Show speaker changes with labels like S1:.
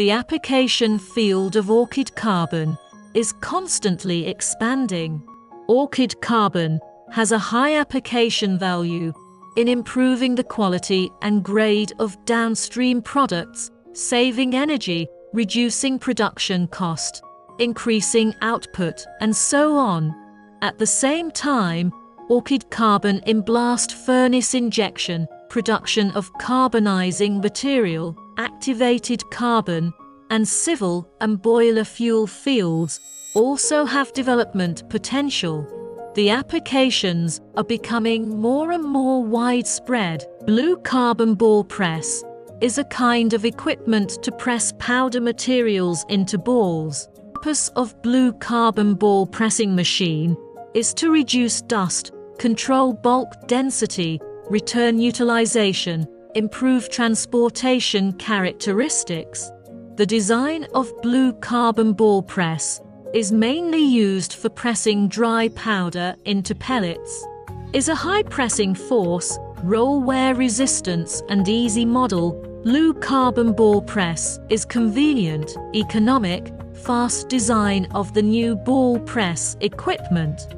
S1: The application field of orchid carbon is constantly expanding. Orchid carbon has a high application value in improving the quality and grade of downstream products, saving energy, reducing production cost, increasing output, and so on. At the same time, orchid carbon in blast furnace injection, production of carbonizing material, activated carbon, and civil and boiler fuel fields also have development potential. The applications are becoming more and more widespread. Blue carbon ball press is a kind of equipment to press powder materials into balls. The purpose of blue carbon ball pressing machine is to reduce dust, control bulk density, return utilization, improve transportation characteristics. The design of blue carbon ball press is mainly used for pressing dry powder into pellets. Is a high pressing force, roll wear resistance and easy model. Blue carbon ball press is convenient, economic, fast design of the new ball press equipment.